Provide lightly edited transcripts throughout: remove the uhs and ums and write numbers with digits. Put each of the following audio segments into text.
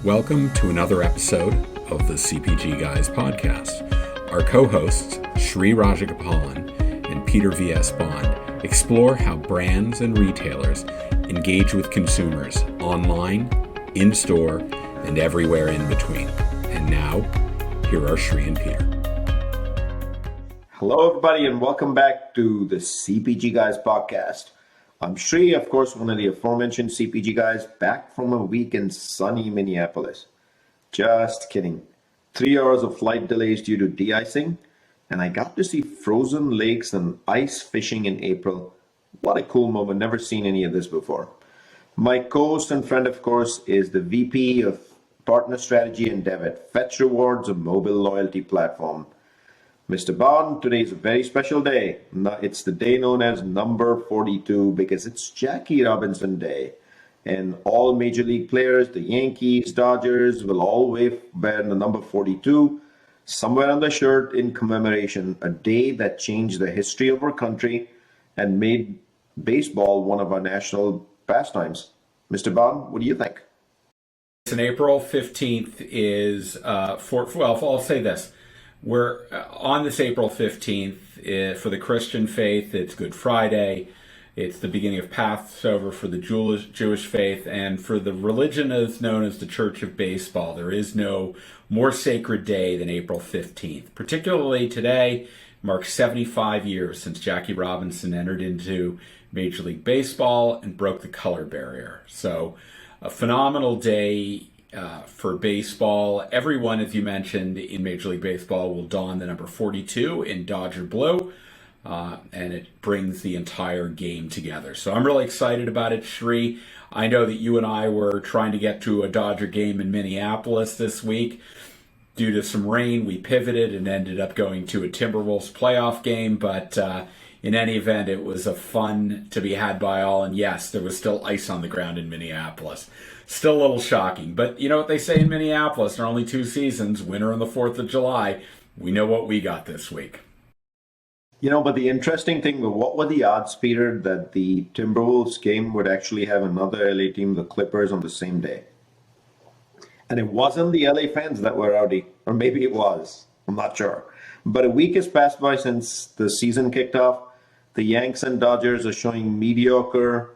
Welcome to another episode of the CPG Guys podcast. Our co-hosts, Shri Rajagopalan and Peter V.S. Bond, explore how brands and retailers engage with consumers online, in-store, and everywhere in between. And now, here are Shri and Peter. Hello, everybody, and welcome back to the CPG Guys podcast. I'm Shri, of course, one of the aforementioned CPG guys, back from a week in sunny Minneapolis. Just kidding. 3 hours of flight delays due to de-icing, and I got to see frozen lakes and ice fishing in April. What a cool moment. Never seen any of this before. My co-host and friend, of course, is the VP of Partner Strategy and Dev at Fetch Rewards, a mobile loyalty platform. Mr. Bond, today is a very special day. It's the day known as number 42 because it's Jackie Robinson Day. And all major league players, the Yankees, Dodgers, will all wear the number 42 somewhere on the shirt in commemoration, a day that changed the history of our country and made baseball one of our national pastimes. Mr. Bond, what do you think? And April 15th is, I'll say this. We're on this April 15th. For the Christian faith, it's Good Friday. It's the beginning of Passover for the Jewish faith. And for the religion as known as the Church of Baseball, there is no more sacred day than April 15th. Particularly today marks 75 years since Jackie Robinson entered into Major League Baseball and broke the color barrier. So a phenomenal day for baseball. Everyone, as you mentioned, in Major League Baseball will don the number 42 in Dodger blue, and it brings the entire game together. So I'm really excited about it, Shri. I know that you and I were trying to get to a Dodger game in Minneapolis this week. Due to some rain, we pivoted and ended up going to a Timberwolves playoff game, but in any event, it was a fun to be had by all, and yes, there was still ice on the ground in Minneapolis. Still a little shocking, but you know what they say in Minneapolis, there are only 2 seasons, winter and the 4th of July. We know what we got this week. You know, but the interesting thing, what were the odds, Peter, that the Timberwolves game would actually have another LA team, the Clippers, on the same day? And it wasn't the LA fans that were rowdy, or maybe it was, I'm not sure. But a week has passed by since the season kicked off. The Yanks and Dodgers are showing mediocre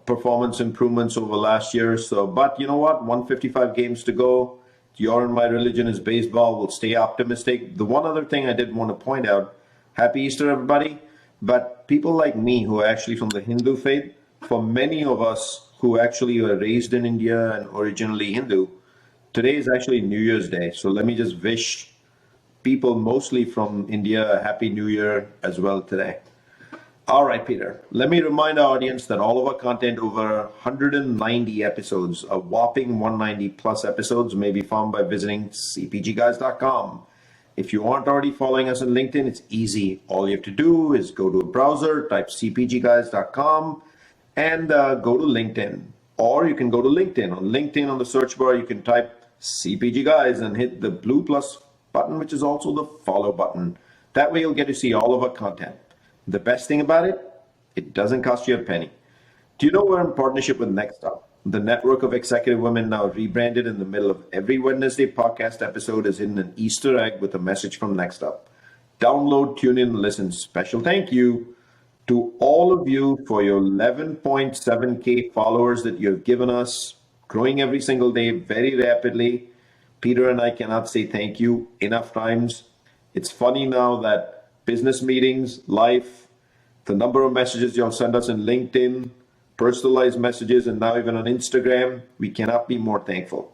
performance improvements over last year. So, but you know what? 155 games to go. Your and my religion is baseball. We'll stay optimistic. The one other thing I did want to point out, happy Easter, everybody. But people like me who are actually from the Hindu faith, for many of us who actually were raised in India and originally Hindu, today is actually New Year's Day. So let me just wish people mostly from India a happy New Year as well today. All right, Peter, let me remind our audience that all of our content, over 190 episodes, a whopping 190 plus episodes, may be found by visiting cpgguys.com. If you aren't already following us on LinkedIn, it's easy. All you have to do is go to a browser, type cpgguys.com, and go to LinkedIn. Or you can go to LinkedIn. On LinkedIn, on the search bar, you can type CPG Guys and hit the blue plus button, which is also the follow button. That way you'll get to see all of our content. The best thing about it, it doesn't cost you a penny. Do you know we're in partnership with Next Up? The network of executive women, now rebranded. In the middle of every Wednesday podcast episode is hidden an Easter egg with a message from Next Up. Download, tune in, listen. Special thank you to all of you for your 11.7K followers that you have given us, growing every single day very rapidly. Peter and I cannot say thank you enough times. It's funny now that business meetings, life, the number of messages you'll send us in LinkedIn, personalized messages, and now even on Instagram, we cannot be more thankful.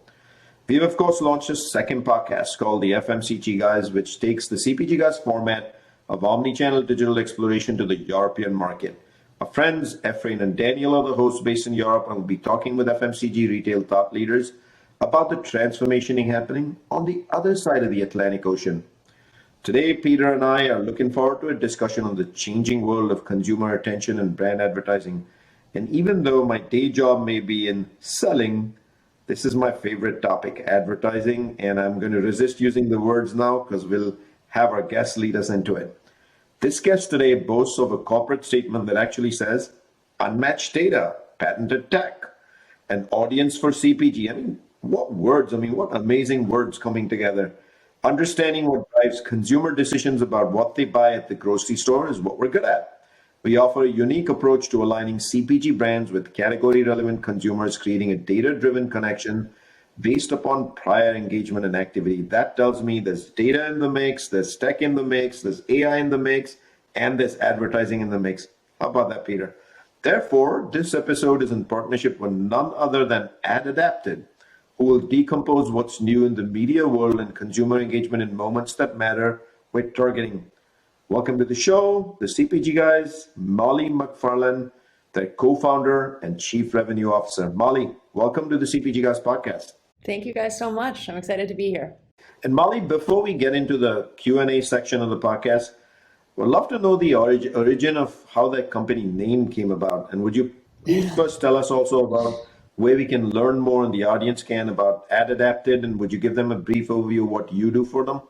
We've, of course, launched a second podcast called the FMCG Guys, which takes the CPG Guys format of omnichannel digital exploration to the European market. Our friends, Efrain and Daniel, are the hosts based in Europe, and will be talking with FMCG retail thought leaders about the transformation happening on the other side of the Atlantic Ocean. Today, Peter and I are looking forward to a discussion on the changing world of consumer attention and brand advertising. And even though my day job may be in selling, this is my favorite topic, advertising, and I'm going to resist using the words now because we'll have our guests lead us into it. This guest today boasts of a corporate statement that actually says, unmatched data, patented tech, an audience for CPG. I mean, What words? I mean, what amazing words coming together. Understanding what drives consumer decisions about what they buy at the grocery store is what we're good at. We offer a unique approach to aligning CPG brands with category relevant consumers, creating a data driven connection based upon prior engagement and activity. That tells me there's data in the mix, there's tech in the mix, there's AI in the mix, and there's advertising in the mix. How about that, Peter? Therefore, this episode is in partnership with none other than AdAdapted, who will decompose what's new in the media world and consumer engagement in moments that matter with targeting. Welcome to the show, the CPG Guys, Molly McFarland, their co-founder and chief revenue officer. Molly, welcome to the CPG Guys podcast. Thank you guys so much. I'm excited to be here. And Molly, before we get into the Q&A section of the podcast, we'd love to know the origin of how that company name came about. And would you please first tell us also about where we can learn more and the audience can about AdAdapted, and would you give them a brief overview of what you do for them?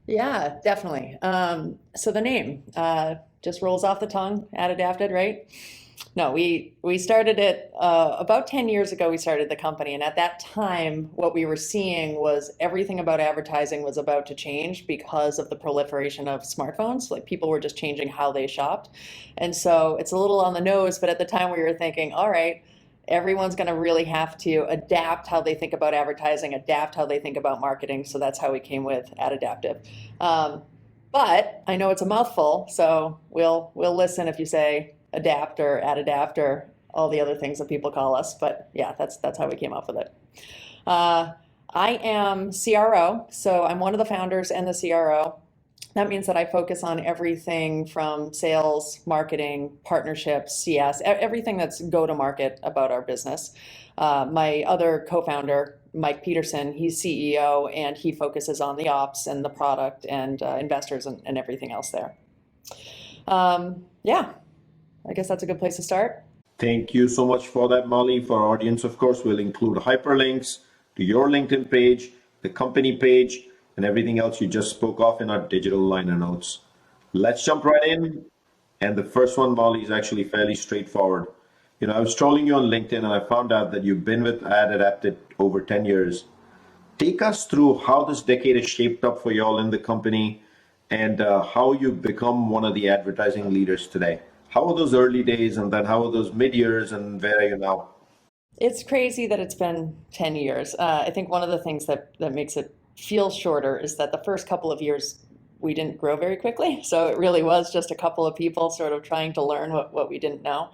Yeah, definitely. So the name just rolls off the tongue, AdAdapted, right? No, we started it about 10 years ago. We started the company, and at that time, what we were seeing was everything about advertising was about to change because of the proliferation of smartphones. Like, people were just changing how they shopped, and so it's a little on the nose. But at the time, we were thinking, all right, everyone's going to really have to adapt how they think about advertising, adapt how they think about marketing. So that's how we came with AdAdapted. But I know it's a mouthful, so we'll listen if you say adapt or AdAdapt or all the other things that people call us. But yeah, that's how we came up with it. I am CRO, so I'm one of the founders and the CRO. That means that I focus on everything from sales, marketing, partnerships, CS, everything that's go-to-market about our business. My other co-founder, Mike Peterson, he's CEO, and he focuses on the ops and the product and investors and everything else there. Yeah, I guess that's a good place to start. Thank you so much for that, Molly. For our audience, of course, we'll include hyperlinks to your LinkedIn page, the company page, and everything else you just spoke of in our digital liner notes. Let's jump right in. And the first one, Molly, is actually fairly straightforward. You know, I was trolling you on LinkedIn and I found out that you've been with AdAdapted over 10 years. Take us through how this decade is shaped up for y'all in the company and how you've become one of the advertising leaders today. How were those early days, and then how were those mid-years, and where are you now? It's crazy that it's been 10 years. I think one of the things that makes it feel shorter is that the first couple of years we didn't grow very quickly. So it really was just a couple of people sort of trying to learn what we didn't know.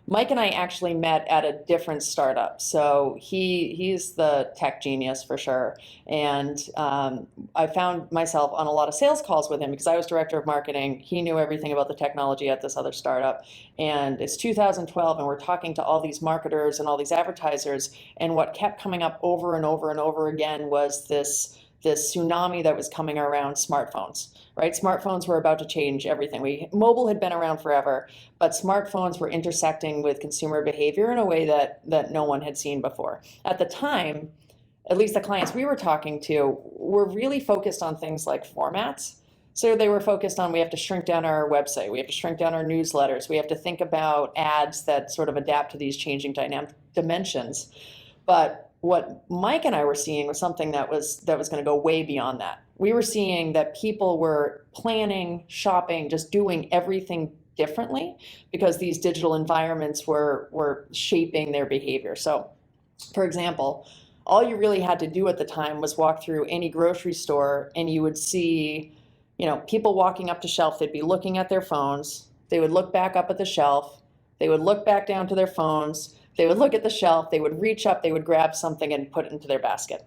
Mike and I actually met at a different startup. So he's the tech genius for sure. And I found myself on a lot of sales calls with him because I was director of marketing. He knew everything about the technology at this other startup. And it's 2012 and we're talking to all these marketers and all these advertisers. And what kept coming up over and over and over again was this tsunami that was coming around smartphones, right? Smartphones were about to change everything. Mobile had been around forever, but smartphones were intersecting with consumer behavior in a way that no one had seen before. At the time, at least the clients we were talking to were really focused on things like formats. So they were focused on, we have to shrink down our website, we have to shrink down our newsletters, we have to think about ads that sort of adapt to these changing dynamic dimensions. But what Mike and I were seeing was something that was going to go way beyond that. We were seeing that people were planning, shopping, just doing everything differently because these digital environments were shaping their behavior. So, for example, all you really had to do at the time was walk through any grocery store and you would see, people walking up to shelf. They'd be looking at their phones. They would look back up at the shelf. They would look back down to their phones. They would look at the shelf, they would reach up, they would grab something and put it into their basket.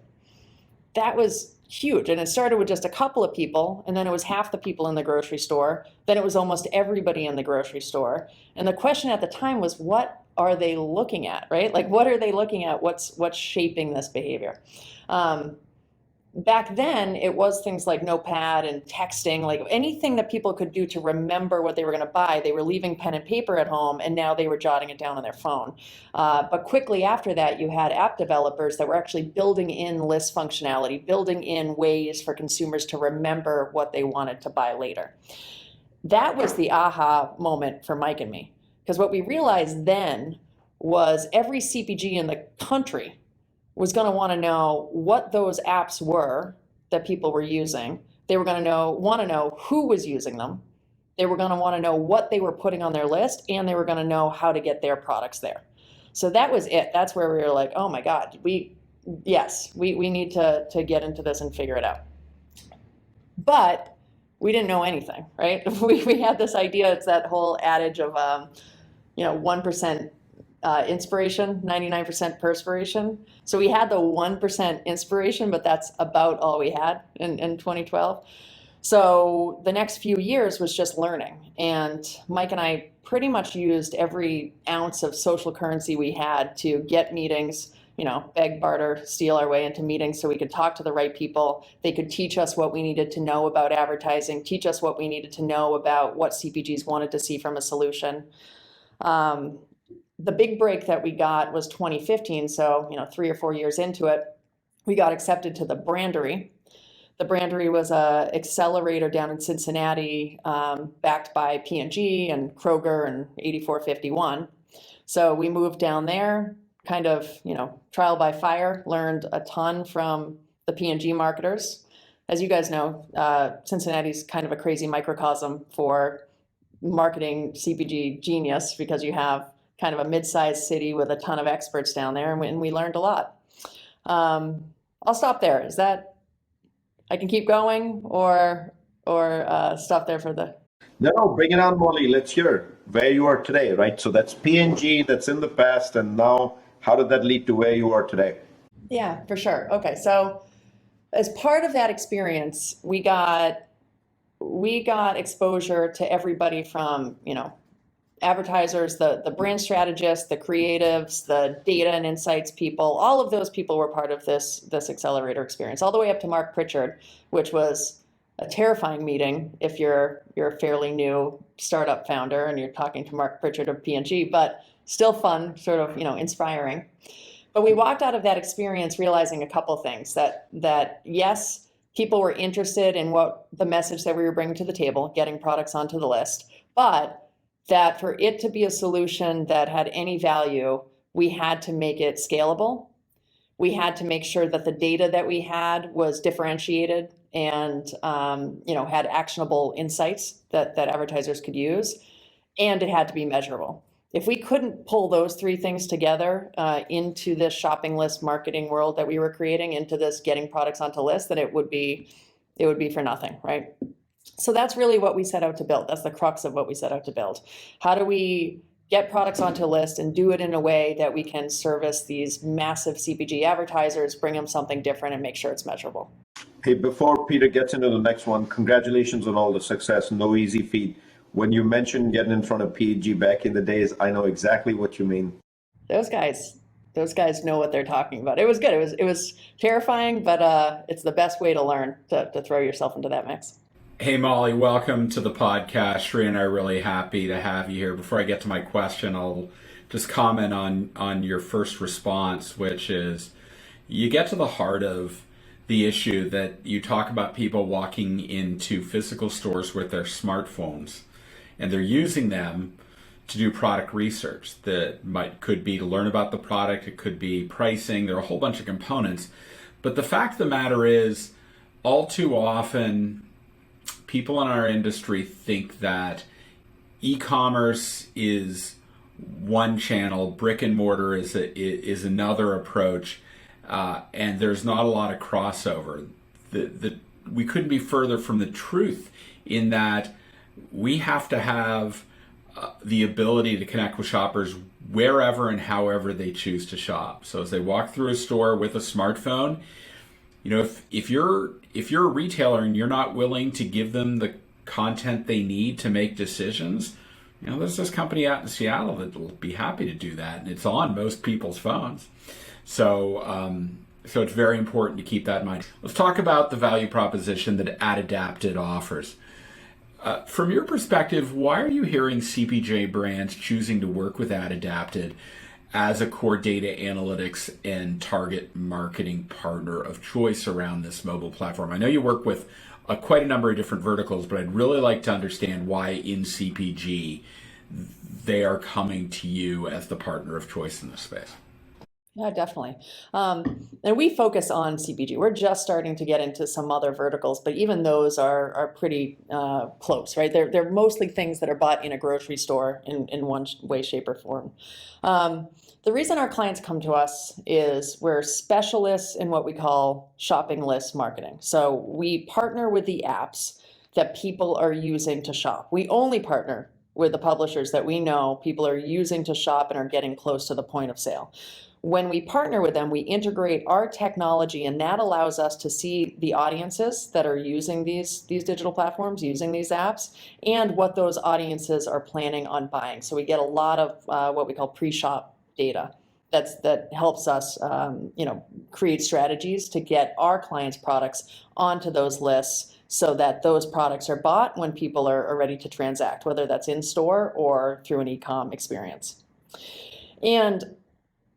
That was huge. And it started with just a couple of people, and then it was half the people in the grocery store. Then it was almost everybody in the grocery store. And the question at the time was, what are they looking at, right? Like, what are they looking at? What's shaping this behavior? Back then, it was things like Notepad and texting, like anything that people could do to remember what they were going to buy. They were leaving pen and paper at home, and now they were jotting it down on their phone. But quickly after that, you had app developers that were actually building in list functionality, building in ways for consumers to remember what they wanted to buy later. That was the aha moment for Mike and me, because what we realized then was every CPG in the country was going to want to know what those apps were that people were using. They were going to want to know who was using them. They were going to want to know what they were putting on their list, and they were going to know how to get their products there. So that was it. That's where we were like, oh my God, we need to get into this and figure it out. But we didn't know anything, right? We had this idea. It's that whole adage of, 1% inspiration, 99% perspiration. So we had the 1% inspiration, but that's about all we had in 2012. So the next few years was just learning. And Mike and I pretty much used every ounce of social currency we had to get meetings, beg, barter, steal our way into meetings so we could talk to the right people. They could teach us what we needed to know about advertising, teach us what we needed to know about what CPGs wanted to see from a solution. The big break that we got was 2015. So, 3 or 4 years into it, we got accepted to the Brandery. The Brandery was an accelerator down in Cincinnati, backed by P&G and Kroger and 8451. So we moved down there, kind of, trial by fire, learned a ton from the P&G marketers. As you guys know, Cincinnati's kind of a crazy microcosm for marketing CPG genius, because you have kind of a mid-sized city with a ton of experts down there, and we learned a lot. I'll stop there. Is that, I can keep going or stop there for the... No, bring it on, Molly. Let's hear where you are today, right? So that's P&G, that's in the past, and now how did that lead to where you are today? Yeah, for sure. Okay, so as part of that experience, we got exposure to everybody from, advertisers, the brand strategists, the creatives, the data and insights people. All of those people were part of this accelerator experience, all the way up to Mark Pritchard, which was a terrifying meeting if you're a fairly new startup founder and you're talking to Mark Pritchard of P&G, but still fun, sort of, inspiring. But we walked out of that experience realizing a couple things, that yes, people were interested in what the message that we were bringing to the table, getting products onto the list, but that for it to be a solution that had any value, we had to make it scalable. We had to make sure that the data that we had was differentiated and had actionable insights that advertisers could use, and it had to be measurable. If we couldn't pull those three things together into this shopping list marketing world that we were creating, into this getting products onto lists, then it would be for nothing, right? So that's really what we set out to build. That's the crux of what we set out to build. How do we get products onto a list and do it in a way that we can service these massive CPG advertisers, bring them something different, and make sure it's measurable? Hey, before Peter gets into the next one, congratulations on all the success. No easy feat. When you mentioned getting in front of P&G back in the days, I know exactly what you mean. Those guys know what they're talking about. It was good. It was terrifying, but it's the best way to learn, to throw yourself into that mix. Hey, Molly, welcome to the podcast. Sri and I are really happy to have you here. Before I get to my question, I'll just comment on your first response, which is you get to the heart of the issue that you talk about people walking into physical stores with their smartphones, and they're using them to do product research that could be to learn about the product, it could be pricing, there are a whole bunch of components. But the fact of the matter is, all too often, people in our industry think that e-commerce is one channel, brick and mortar is another approach, and there's not a lot of crossover. We couldn't be further from the truth in that we have to have the ability to connect with shoppers wherever and however they choose to shop. So as they walk through a store with a smartphone, if you're a retailer and you're not willing to give them the content they need to make decisions, there's this company out in Seattle that will be happy to do that, and it's on most people's phones. So it's very important to keep that in mind. Let's talk about the value proposition that AdAdapted offers. From your perspective, why are you hearing CPG brands choosing to work with AdAdapted as a core data analytics and target marketing partner of choice around this mobile platform? I know you work with quite a number of different verticals, but I'd really like to understand why in CPG they are coming to you as the partner of choice in this space. Yeah, definitely. And we focus on CPG. We're just starting to get into some other verticals, but even those are pretty close, right? They're mostly things that are bought in a grocery store in one way, shape, or form. The reason our clients come to us is we're specialists in what we call shopping list marketing. So we partner with the apps that people are using to shop. We only partner with the publishers that we know people are using to shop and are getting close to the point of sale. When we partner with them, we integrate our technology, and that allows us to see the audiences that are using these digital platforms, using these apps, and what those audiences are planning on buying. So we get a lot of what we call pre-shop data that helps us create strategies to get our clients' products onto those lists so that those products are bought when people are ready to transact, whether that's in store or through an e-com experience. And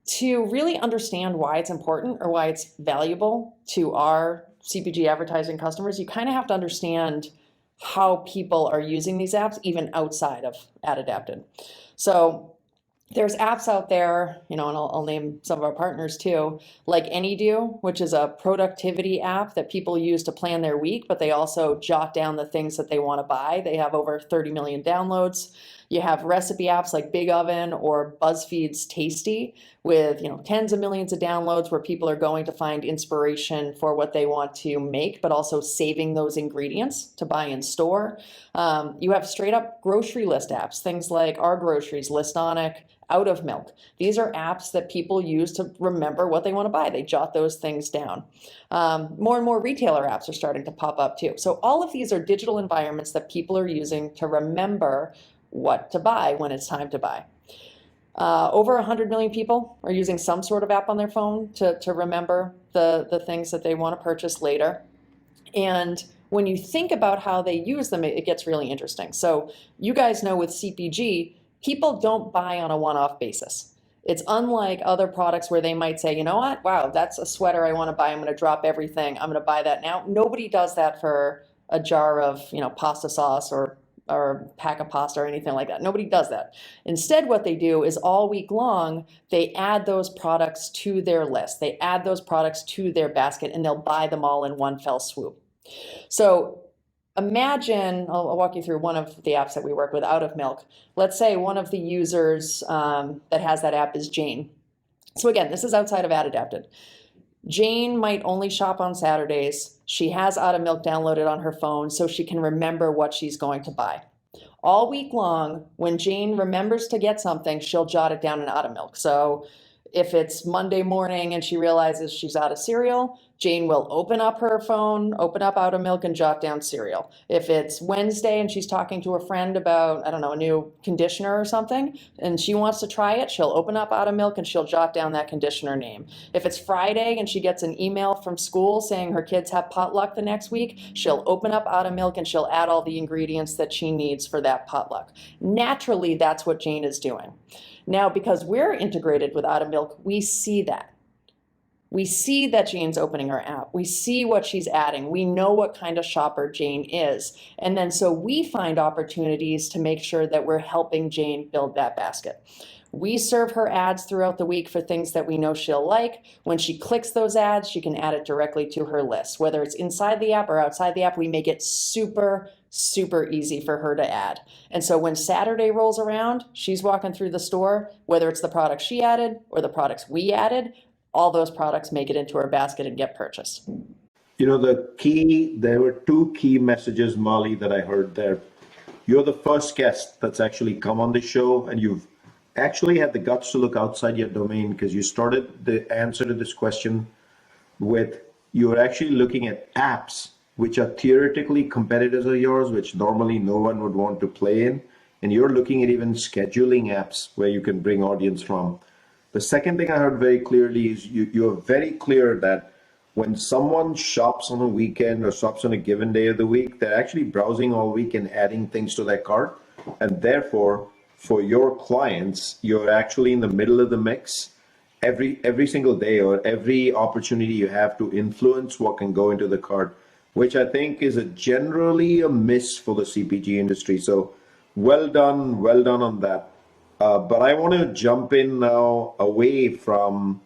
to really understand why it's important or why it's valuable to our CPG advertising customers, you kind of have to understand how people are using these apps even outside of AdAdapted. So there's apps out there, and I'll name some of our partners too, like AnyDo, which is a productivity app that people use to plan their week, but they also jot down the things that they want to buy. They have over 30 million downloads. You have recipe apps like Big Oven or BuzzFeed's Tasty with tens of millions of downloads where people are going to find inspiration for what they want to make, but also saving those ingredients to buy in store. You have straight up grocery list apps, things like Our Groceries, Listonic, Out of Milk. These are apps that people use to remember what they want to buy. They jot those things down. More and more retailer apps are starting to pop up too. So all of these are digital environments that people are using to remember what to buy when it's time to buy. Over 100 million people are using some sort of app on their phone to remember the things that they want to purchase later. And when you think about how they use them, it gets really interesting. So you guys know with CPG, people don't buy on a one-off basis. It's unlike other products where they might say, you know what, wow, that's a sweater I want to buy. I'm going to drop everything. I'm going to buy that now. Nobody does that for a jar of pasta sauce or a pack of pasta or anything like that. Nobody does that. Instead, what they do is all week long, they add those products to their list. They add those products to their basket, and they'll buy them all in one fell swoop. So imagine, I'll walk you through one of the apps that we work with, Out of Milk. Let's say one of the users that has that app is Jane. So again, this is outside of AdAdapted. Jane might only shop on Saturdays. She has Out of Milk downloaded on her phone so she can remember what she's going to buy. All week long, when Jane remembers to get something, she'll jot it down in Out of Milk. So if it's Monday morning and she realizes she's out of cereal, Jane will open up her phone, open up Out of Milk, and jot down cereal. If it's Wednesday and she's talking to a friend about, a new conditioner or something, and she wants to try it, she'll open up Out of Milk and she'll jot down that conditioner name. If it's Friday and she gets an email from school saying her kids have potluck the next week, she'll open up Out of Milk and she'll add all the ingredients that she needs for that potluck. Naturally, that's what Jane is doing. Now, because we're integrated with Out of Milk, we see that. We see that Jane's opening her app. We see what she's adding. We know what kind of shopper Jane is. And then so we find opportunities to make sure that we're helping Jane build that basket. We serve her ads throughout the week for things that we know she'll like. When she clicks those ads, she can add it directly to her list. Whether it's inside the app or outside the app, we make it super easy for her to add. And so when Saturday rolls around, she's walking through the store, whether it's the products she added or the products we added, all those products make it into her basket and get purchased. There were two key messages, Molly, that I heard there. You're the first guest that's actually come on the show, and you've actually had the guts to look outside your domain, because you started the answer to this question with you're actually looking at apps which are theoretically competitors of yours, which normally no one would want to play in. And you're looking at even scheduling apps where you can bring audience from. The second thing I heard very clearly is you're very clear that when someone shops on a weekend or shops on a given day of the week, they're actually browsing all week and adding things to their cart. And therefore, for your clients, you're actually in the middle of the mix every single day, or every opportunity you have to influence what can go into the cart, which I think is generally a miss for the CPG industry. So well done on that. But I want to jump in now away from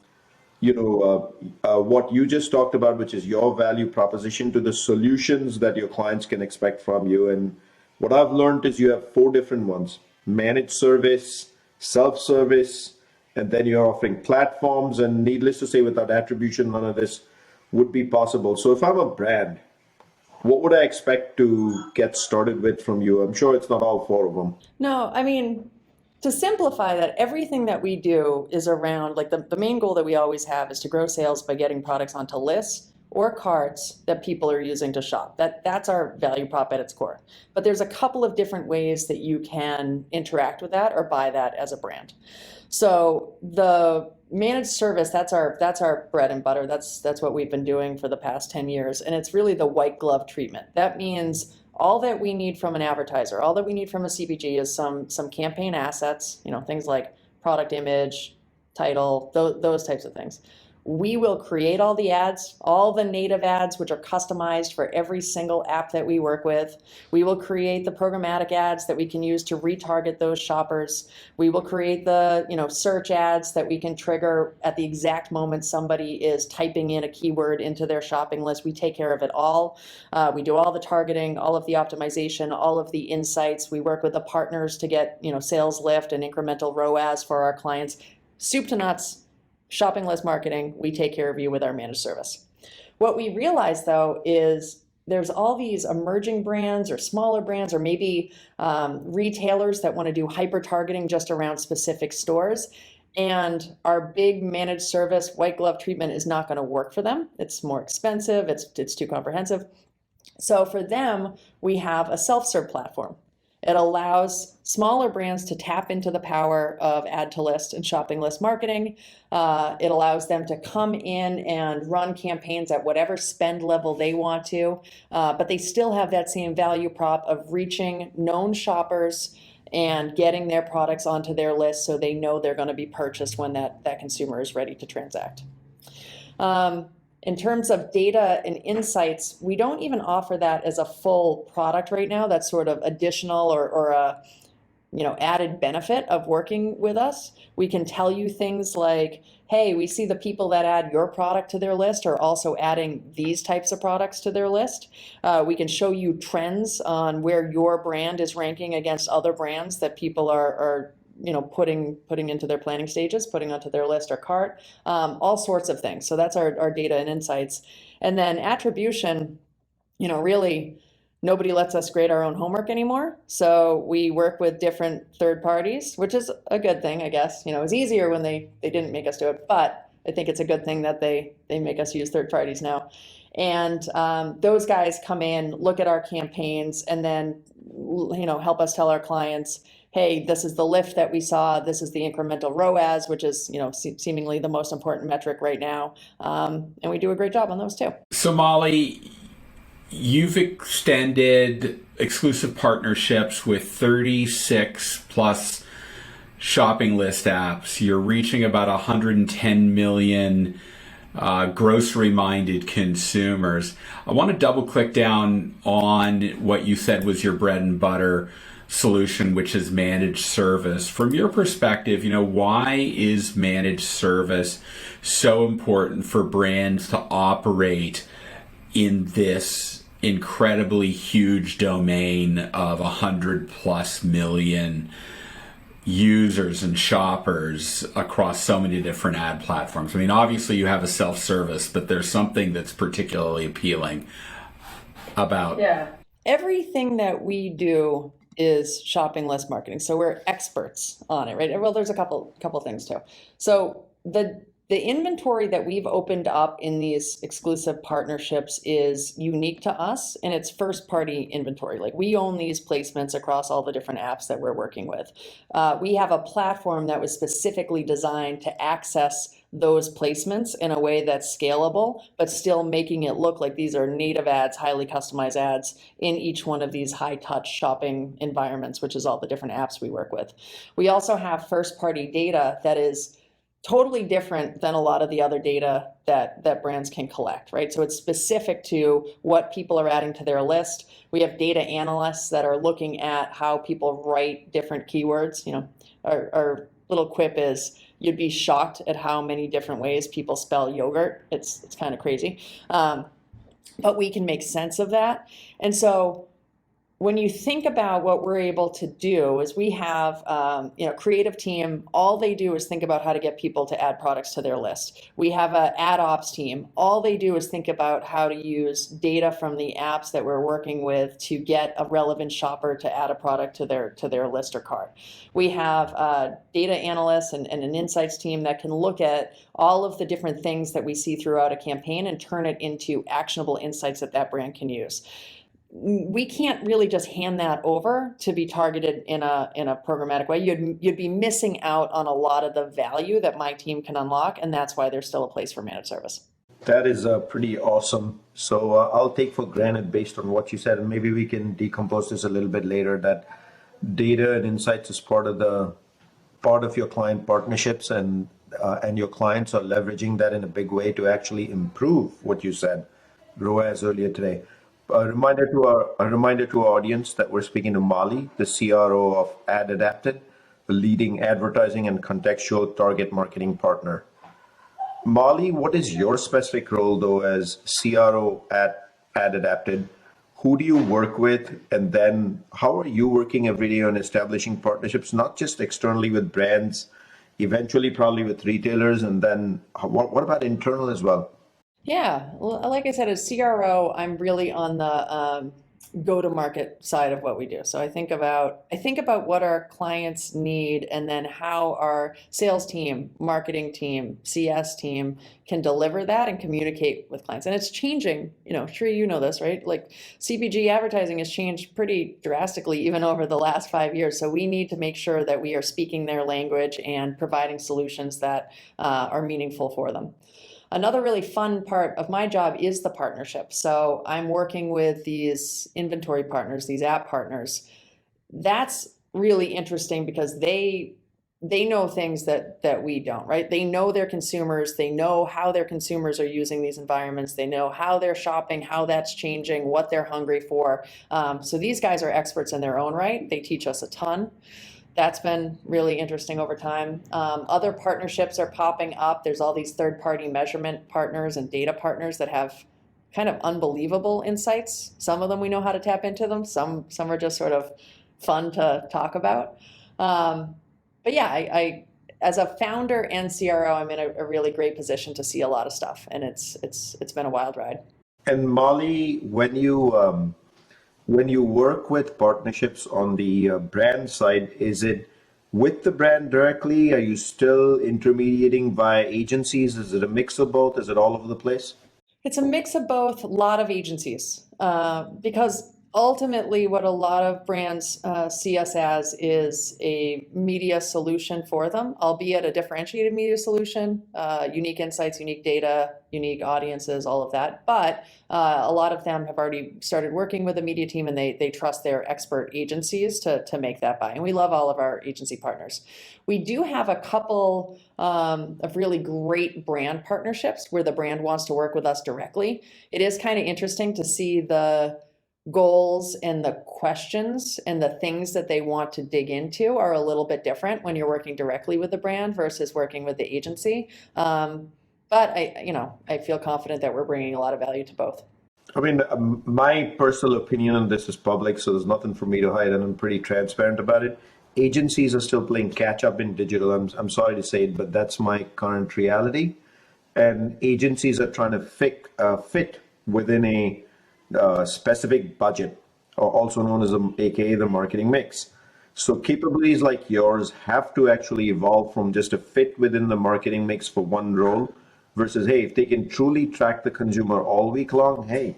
what you just talked about, which is your value proposition to the solutions that your clients can expect from you. And what I've learned is you have four different ones: managed service, self-service, and then you're offering platforms. And needless to say, without attribution, none of this would be possible. So if I'm a brand, what would I expect to get started with from you? I'm sure it's not all four of them. No, I mean, to simplify that, everything that we do is around, like the main goal that we always have is to grow sales by getting products onto lists or carts that people are using to shop. That's our value prop at its core. But there's a couple of different ways that you can interact with that or buy that as a brand. So the managed service, that's our bread and butter. That's what we've been doing for the past 10 years. And it's really the white glove treatment. That means all that we need from an advertiser, all that we need from a CPG is some campaign assets, things like product image, title, those types of things. We will create all the ads, all the native ads, which are customized for every single app that we work with. We will create the programmatic ads that we can use to retarget those shoppers. We will create the search ads that we can trigger at the exact moment somebody is typing in a keyword into their shopping list. We take care of it all. We do all the targeting, all of the optimization, all of the insights. We work with the partners to get sales lift and incremental ROAS for our clients. Soup to nuts. Shopping list marketing, we take care of you with our managed service. What we realize, though, is there's all these emerging brands or smaller brands or maybe retailers that want to do hyper targeting just around specific stores. And our big managed service white glove treatment is not going to work for them. It's more expensive. It's too comprehensive. So for them, we have a self-serve platform. It allows smaller brands to tap into the power of add to list and shopping list marketing. It allows them to come in and run campaigns at whatever spend level they want to, but they still have that same value prop of reaching known shoppers and getting their products onto their list so they know they're going to be purchased when that consumer is ready to transact. In terms of data and insights, we don't even offer that as a full product right now. That's sort of additional or a added benefit of working with us. We can tell you things like, hey, we see the people that add your product to their list are also adding these types of products to their list. We can show you trends on where your brand is ranking against other brands that people are putting into their planning stages, putting onto their list or cart, all sorts of things. So that's our data and insights. And then attribution, really nobody lets us grade our own homework anymore. So we work with different third parties, which is a good thing, I guess. It was easier when they didn't make us do it, but I think it's a good thing that they make us use third parties now. And those guys come in, look at our campaigns, and then help us tell our clients, hey, this is the lift that we saw. This is the incremental ROAS, which is seemingly the most important metric right now. And we do a great job on those too. So Molly, you've extended exclusive partnerships with 36 plus shopping list apps. You're reaching about 110 million grocery-minded consumers. I want to double click down on what you said was your bread and butter solution, which is managed service. From your perspective, why is managed service so important for brands to operate in this incredibly huge domain of 100+ million users and shoppers across so many different ad platforms? I mean, obviously you have a self-service, but there's something that's particularly appealing about. Yeah. Everything that we do is shopping list marketing. So we're experts on it, right? Well, there's a couple things too. So the inventory that we've opened up in these exclusive partnerships is unique to us, and it's first party inventory. Like, we own these placements across all the different apps that we're working with. We have a platform that was specifically designed to access those placements in a way that's scalable, but still making it look like these are native ads, highly customized ads in each one of these high touch shopping environments, which is all the different apps we work with. We also have first party data that is totally different than a lot of the other data that brands can collect, right? So it's specific to what people are adding to their list. We have data analysts that are looking at how people write different keywords. Our little quip is, You'd be shocked at how many different ways people spell yogurt. It's kind of crazy. But we can make sense of that. And so when you think about what we're able to do is we have, creative team, all they do is think about how to get people to add products to their list. We have an ad ops team. All they do is think about how to use data from the apps that we're working with to get a relevant shopper to add a product to their list or cart. We have data analysts and an insights team that can look at all of the different things that we see throughout a campaign and turn it into actionable insights that brand can use. We can't really just hand that over to be targeted in a programmatic way. You'd be missing out on a lot of the value that my team can unlock, and that's why there's still a place for managed service. That is pretty awesome. So I'll take for granted, based on what you said, and maybe we can decompose this a little bit later, that data and insights is part of your client partnerships, and your clients are leveraging that in a big way to actually improve what you said, ROAS, earlier today. A reminder to our audience that we're speaking to Molly, the CRO of AdAdapted, the leading advertising and contextual target marketing partner. Molly, what is your specific role, though, as CRO at AdAdapted? Who do you work with? And then how are you working every day on establishing partnerships, not just externally with brands, eventually probably with retailers, and then what about internal as well? Yeah, well, like I said, as CRO, I'm really on the go-to-market side of what we do. So I think about what our clients need, and then how our sales team, marketing team, CS team can deliver that and communicate with clients. And it's changing, Sri, you know this, right? Like CPG advertising has changed pretty drastically even over the last 5 years. So we need to make sure that we are speaking their language and providing solutions that are meaningful for them. Another really fun part of my job is the partnership. So I'm working with these inventory partners, these app partners. That's really interesting because they know things that we don't, right? They know their consumers. They know how their consumers are using these environments. They know how they're shopping, how that's changing, what they're hungry for. So these guys are experts in their own right. They teach us a ton. That's been really interesting over time. Other partnerships are popping up. There's all these third-party measurement partners and data partners that have kind of unbelievable insights. Some of them we know how to tap into them. Some are just sort of fun to talk about. But yeah, I as a founder and CRO, I'm in a really great position to see a lot of stuff, and it's been a wild ride. And Molly, when you work with partnerships on the brand side, is it with the brand directly? Are you still intermediating via agencies? Is it a mix of both? Is it all over the place? It's a mix of both, a lot of agencies, because ultimately what a lot of brands see us as is a media solution for them, albeit a differentiated media solution, unique insights, unique data, unique audiences, all of that. But a lot of them have already started working with a media team, and they trust their expert agencies to make that buy. And we love all of our agency partners. We do have a couple of really great brand partnerships where the brand wants to work with us directly. It is kind of interesting to see the goals and the questions and the things that they want to dig into are a little bit different when you're working directly with the brand versus working with the agency. But I feel confident that we're bringing a lot of value to both. I mean, my personal opinion on this is public, so there's nothing for me to hide, and I'm pretty transparent about it. Agencies are still playing catch up in digital. I'm sorry to say it, but that's my current reality. And agencies are trying to fit within a specific budget, or also known as AKA the marketing mix. So capabilities like yours have to actually evolve from just a fit within the marketing mix for one role versus, hey, if they can truly track the consumer all week long, hey,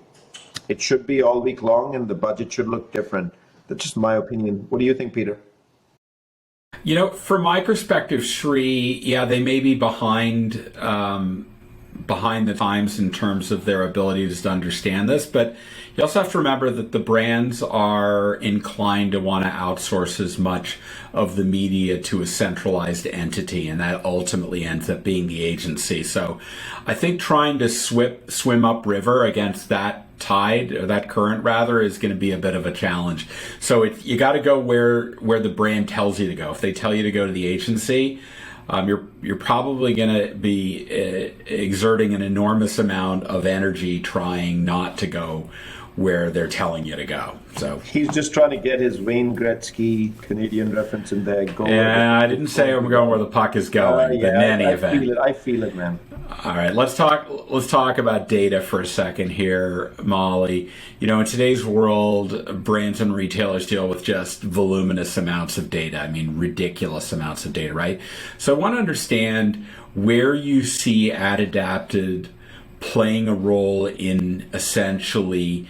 it should be all week long and the budget should look different. That's just my opinion. What do you think, Peter? From my perspective, Shri, yeah, they may be behind the times in terms of their abilities to understand this, but you also have to remember that the brands are inclined to want to outsource as much of the media to a centralized entity, and that ultimately ends up being the agency. So I think trying to swim upriver against that tide, or that current rather, is going to be a bit of a challenge. So you got to go where the brand tells you to go. If they tell you to go to the agency, you're probably going to be exerting an enormous amount of energy trying not to go where they're telling you to go. So he's just trying to get his Wayne Gretzky Canadian reference in there. Yeah, I didn't say I'm going where the puck is going, but in any event. I feel it, man. All right, let's talk about data for a second here, Molly. In today's world, brands and retailers deal with just voluminous amounts of data. I mean, ridiculous amounts of data, right? So I want to understand where you see AdAdapted playing a role in essentially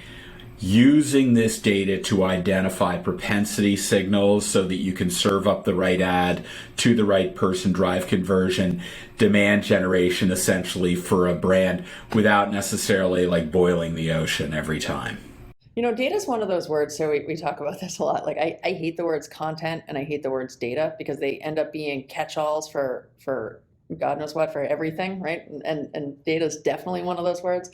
using this data to identify propensity signals so that you can serve up the right ad to the right person, drive conversion, demand generation essentially for a brand without necessarily like boiling the ocean every time. Data is one of those words, so we talk about this a lot. Like I hate the words content and I hate the words data because they end up being catch-alls for God knows what, for everything, right? And data is definitely one of those words.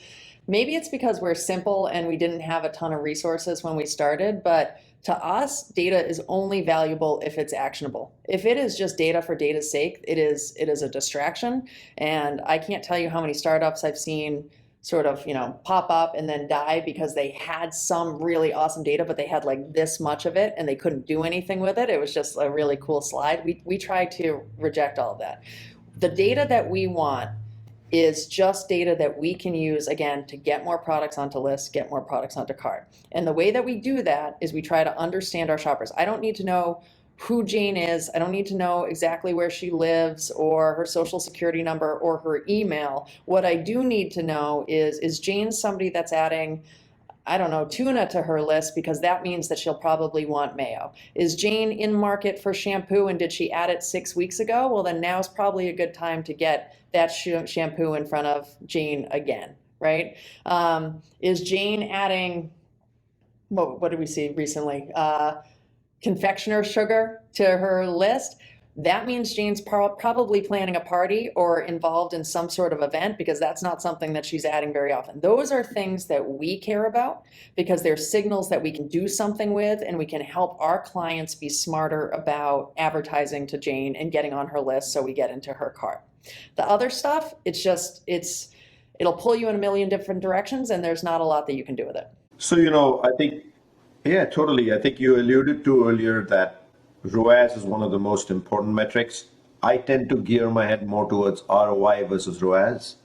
Maybe it's because we're simple and we didn't have a ton of resources when we started, but to us, data is only valuable if it's actionable. If it is just data for data's sake, it is a distraction. And I can't tell you how many startups I've seen sort of, pop up and then die because they had some really awesome data, but they had like this much of it and they couldn't do anything with it. It was just a really cool slide. We try to reject all of that. The data that we want is just data that we can use, again, to get more products onto lists, get more products onto cart. And the way that we do that is we try to understand our shoppers. I don't need to know who Jane is. I don't need to know exactly where she lives or her social security number or her email. What I do need to know is Jane somebody that's adding, I don't know, tuna to her list because that means that she'll probably want mayo. Is Jane in market for shampoo and did she add it 6 weeks ago? Well, then now's probably a good time to get that shampoo in front of Jane again, right? Is Jane adding, what did we see recently? Confectioner sugar to her list? That means Jane's probably planning a party or involved in some sort of event because that's not something that she's adding very often. Those are things that we care about because they're signals that we can do something with and we can help our clients be smarter about advertising to Jane and getting on her list so we get into her cart. The other stuff, it'll pull you in a million different directions and there's not a lot that you can do with it. So, I think, yeah, totally. I think you alluded to earlier that ROAS is one of the most important metrics. I tend to gear my head more towards ROI versus ROAS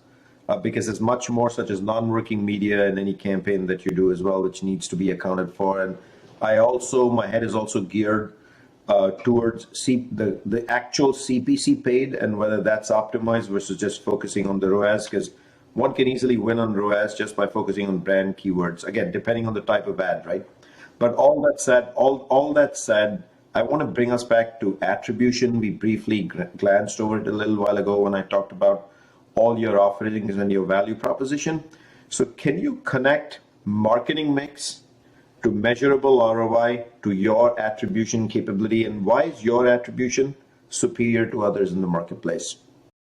because there's much more such as non-working media in any campaign that you do as well, which needs to be accounted for. And my head is also geared towards the actual CPC paid and whether that's optimized versus just focusing on the ROAS, because one can easily win on ROAS just by focusing on brand keywords, again, depending on the type of ad, right? But all that said, I want to bring us back to attribution. We briefly glanced over it a little while ago when I talked about all your offerings and your value proposition. So can you connect marketing mix to measurable ROI to your attribution capability? And why is your attribution superior to others in the marketplace?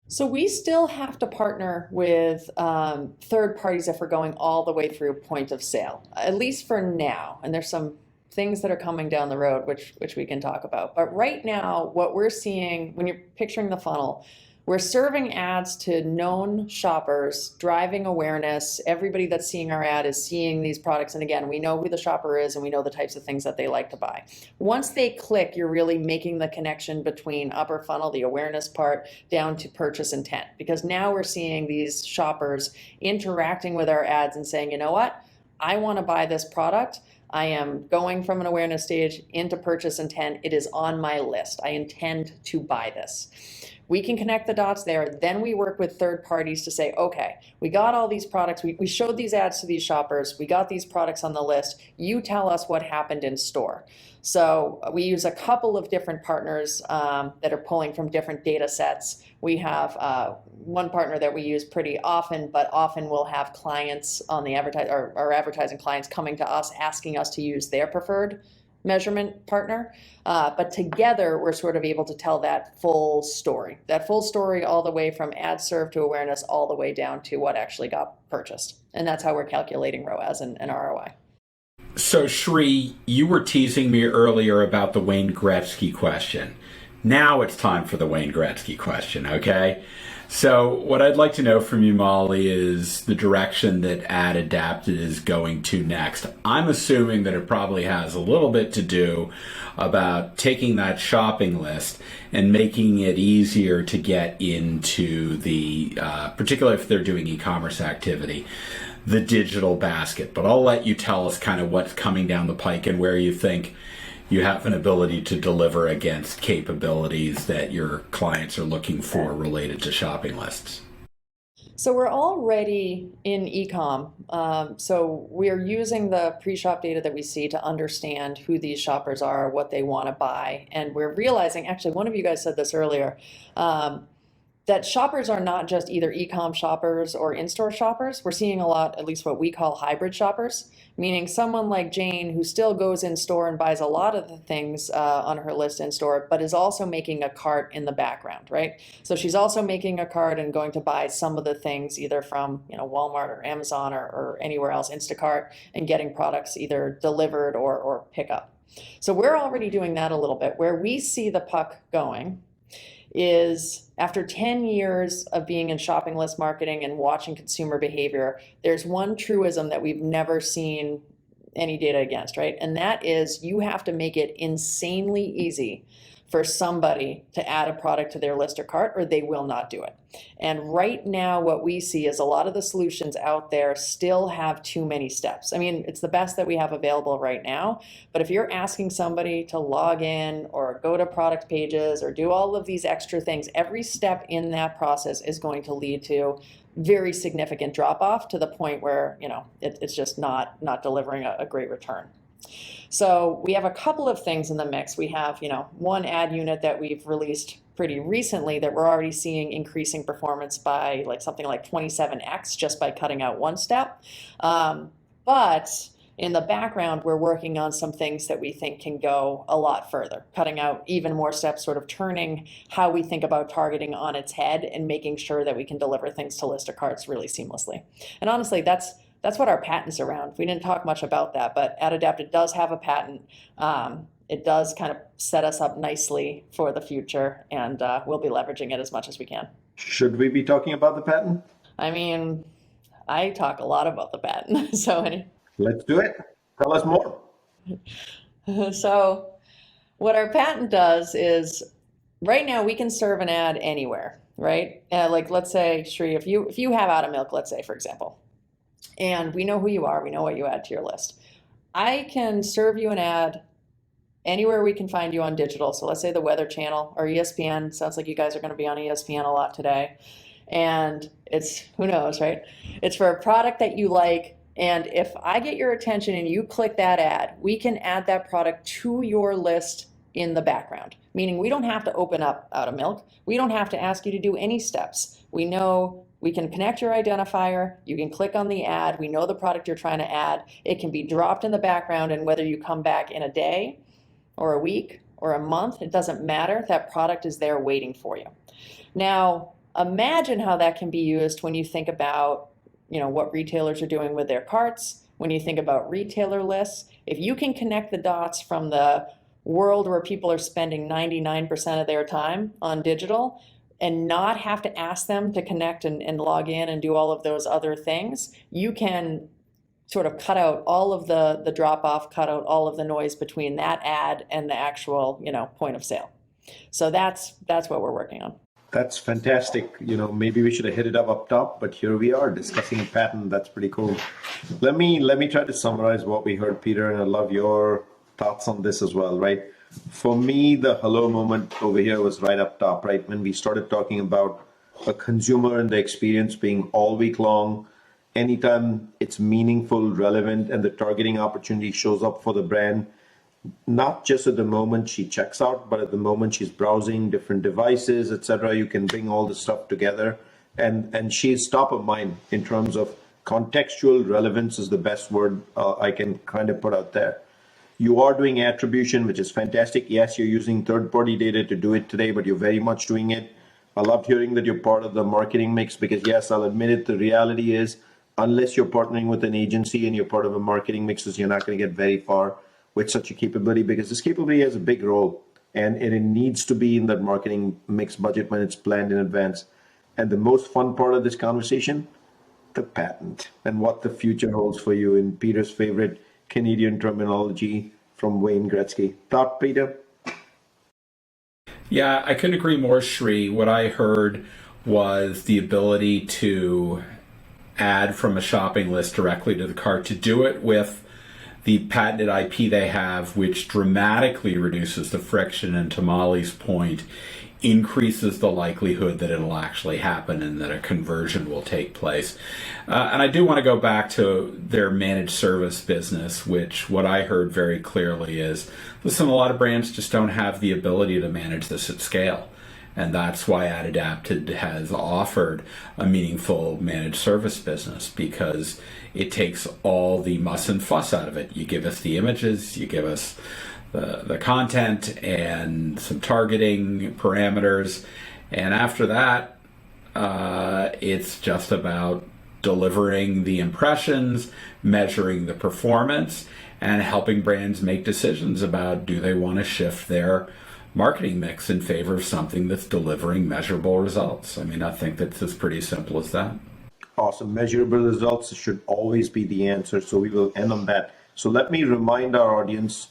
So we still have to partner with third parties if we're going all the way through point of sale, at least for now. And there's some things that are coming down the road, which we can talk about. But right now, what we're seeing when you're picturing the funnel, we're serving ads to known shoppers, driving awareness. Everybody that's seeing our ad is seeing these products. And again, we know who the shopper is and we know the types of things that they like to buy. Once they click, you're really making the connection between upper funnel, the awareness part, down to purchase intent. Because now we're seeing these shoppers interacting with our ads and saying, you know what? I want to buy this product. I am going from an awareness stage into purchase intent. It is on my list. I intend to buy this. We can connect the dots there. Then we work with third parties to say, okay, we got all these products. We showed these ads to these shoppers. We got these products on the list. You tell us what happened in store. So we use a couple of different partners that are pulling from different data sets. We have one partner that we use pretty often, but often we'll have clients on the our advertising clients coming to us asking us to use their preferred measurement partner. But together, we're sort of able to tell that full story all the way from ad serve to awareness, all the way down to what actually got purchased. And that's how we're calculating ROAS and ROI. So Shri, you were teasing me earlier about the Wayne Gretzky question. Now it's time for the Wayne Gretzky question, okay? So what I'd like to know from you, Molly, is the direction that AdAdapted is going to next. I'm assuming that it probably has a little bit to do about taking that shopping list and making it easier to get into the, particularly if they're doing e-commerce activity, the digital basket. But I'll let you tell us kind of what's coming down the pike and where you think you have an ability to deliver against capabilities that your clients are looking for related to shopping lists. So we're already in e-com. So we're using the pre-shop data that we see to understand who these shoppers are, what they want to buy. And we're realizing, actually, one of you guys said this earlier, that shoppers are not just either e-com shoppers or in-store shoppers. We're seeing a lot, at least what we call hybrid shoppers, meaning someone like Jane who still goes in store and buys a lot of the things on her list in store, but is also making a cart in the background, right? So she's also making a cart and going to buy some of the things either from Walmart or Amazon or anywhere else, Instacart, and getting products either delivered or pick up. So we're already doing that a little bit. Where we see the puck going is after 10 years of being in shopping list marketing and watching consumer behavior, there's one truism that we've never seen any data against, right? And that is you have to make it insanely easy for somebody to add a product to their list or cart, or they will not do it. And right now, what we see is a lot of the solutions out there still have too many steps. I mean, it's the best that we have available right now, but if you're asking somebody to log in or go to product pages or do all of these extra things, every step in that process is going to lead to very significant drop-off to the point where, it's just not delivering a great return. So we have a couple of things in the mix. We have, one ad unit that we've released pretty recently that we're already seeing increasing performance by something like 27x just by cutting out one step. But in the background, we're working on some things that we think can go a lot further, cutting out even more steps, sort of turning how we think about targeting on its head and making sure that we can deliver things to list or carts really seamlessly. And honestly, that's what our patent's around. We didn't talk much about that, but AdAdapted does have a patent. It does kind of set us up nicely for the future, and we'll be leveraging it as much as we can. Should we be talking about the patent? I mean, I talk a lot about the patent. Let's do it. Tell us more. So what our patent does is right now we can serve an ad anywhere, right? Let's say, Shri, if you have Out of Milk, let's say, for example, and we know who you are, we know what you add to your list. I can serve you an ad anywhere we can find you on digital. So let's say the Weather Channel or ESPN. Sounds like you guys are going to be on ESPN a lot today. And it's, who knows, right? It's for a product that you like. And if I get your attention and you click that ad, we can add that product to your list in the background, meaning we don't have to open up Out of Milk. We don't have to ask you to do any steps. We know we can connect your identifier. You can click on the ad. We know the product you're trying to add. It can be dropped in the background, and whether you come back in a day or a week or a month, it doesn't matter. That product is there waiting for you. Now, imagine how that can be used when you think about what retailers are doing with their carts, when you think about retailer lists. If you can connect the dots from the world where people are spending 99% of their time on digital and not have to ask them to connect and log in and do all of those other things, you can sort of cut out all of the drop-off, cut out all of the noise between that ad and the actual point of sale. So that's what we're working on. That's fantastic. Maybe we should have hit it up top, but here we are discussing a patent. That's pretty cool. Let me try to summarize what we heard, Peter, and I love your thoughts on this as well, right? For me, the hello moment over here was right up top, right? When we started talking about a consumer and the experience being all week long, anytime it's meaningful, relevant, and the targeting opportunity shows up for the brand, not just at the moment she checks out, but at the moment she's browsing different devices, etc. You can bring all this stuff together, and she's top of mind in terms of contextual relevance is the best word I can kind of put out there. You are doing attribution, which is fantastic. Yes, you're using third-party data to do it today, but you're very much doing it. I loved hearing that you're part of the marketing mix because, yes, I'll admit it, the reality is unless you're partnering with an agency and you're part of a marketing mix, you're not going to get very far with such a capability because this capability has a big role and it needs to be in that marketing mix budget when it's planned in advance. And the most fun part of this conversation, the patent and what the future holds for you in Peter's favorite Canadian terminology from Wayne Gretzky. Thought, Peter? Yeah, I couldn't agree more, Shri. What I heard was the ability to add from a shopping list directly to the cart, to do it with the patented IP they have, which dramatically reduces the friction, and to Molly's point, increases the likelihood that it'll actually happen and that a conversion will take place. And I do want to go back to their managed service business, which what I heard very clearly is, listen, a lot of brands just don't have the ability to manage this at scale. And that's why AdAdapted has offered a meaningful managed service business, because it takes all the muss and fuss out of it. You give us the images, you give us the content and some targeting parameters, and after that it's just about delivering the impressions, measuring the performance, and helping brands make decisions about, do they want to shift their marketing mix in favor of something that's delivering measurable results. I mean, I think that's as pretty simple as that. Awesome. Measurable results should always be the answer. So we will end on that. So let me remind our audience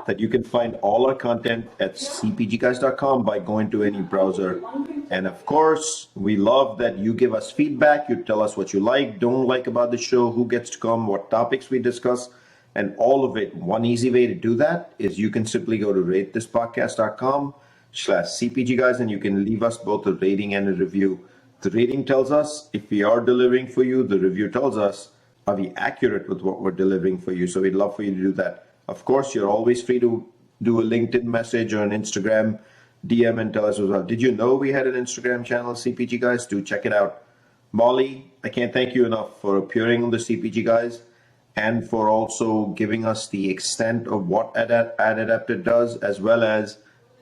that you can find all our content at cpgguys.com by going to any browser. And of course, we love that you give us feedback. You tell us what you like, don't like about the show, who gets to come, what topics we discuss, and all of it. One easy way to do that is you can simply go to ratethispodcast.com/cpgguys, and you can leave us both a rating and a review. The rating tells us if we are delivering for you. The review tells us, are we accurate with what we're delivering for you? So we'd love for you to do that. Of course, you're always free to do a LinkedIn message or an Instagram DM and tell us as well. Did you know we had an Instagram channel, CPG Guys? Do check it out. Molly, I can't thank you enough for appearing on the CPG Guys and for also giving us the extent of what AdAdapted does, as well as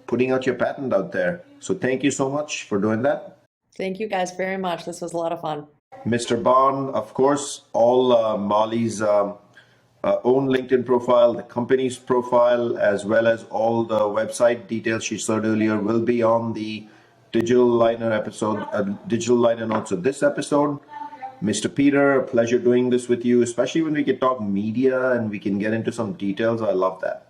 putting out your patent out there. So thank you so much for doing that. Thank you guys very much. This was a lot of fun. Mr. Bond, of course, all Molly's own LinkedIn profile, the company's profile, as well as all the website details she said earlier will be on the digital liner notes of this episode. Mr. Peter, a pleasure doing this with you, especially when we can talk media and we can get into some details. I love that.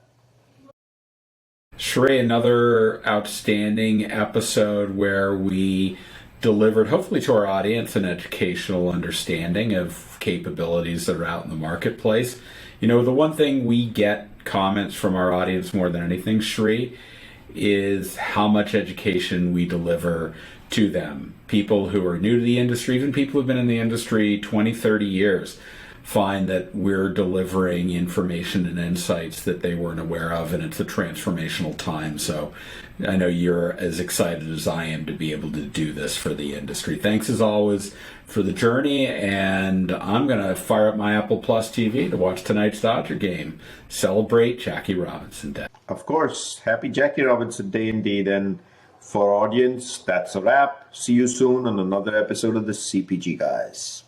Shrey, another outstanding episode where we delivered, hopefully to our audience, an educational understanding of capabilities that are out in the marketplace. You know, the one thing we get comments from our audience more than anything, Shree, is how much education we deliver to them. People who are new to the industry, even people who've been in the industry 20, 30 years, find that we're delivering information and insights that they weren't aware of, and it's a transformational time. So I know you're as excited as I am to be able to do this for the industry. Thanks as always for the journey, and I'm going to fire up my Apple Plus TV to watch tonight's Dodger game. Celebrate Jackie Robinson Day. Of course, happy Jackie Robinson Day indeed. And for our audience, that's a wrap. See you soon on another episode of the CPG Guys.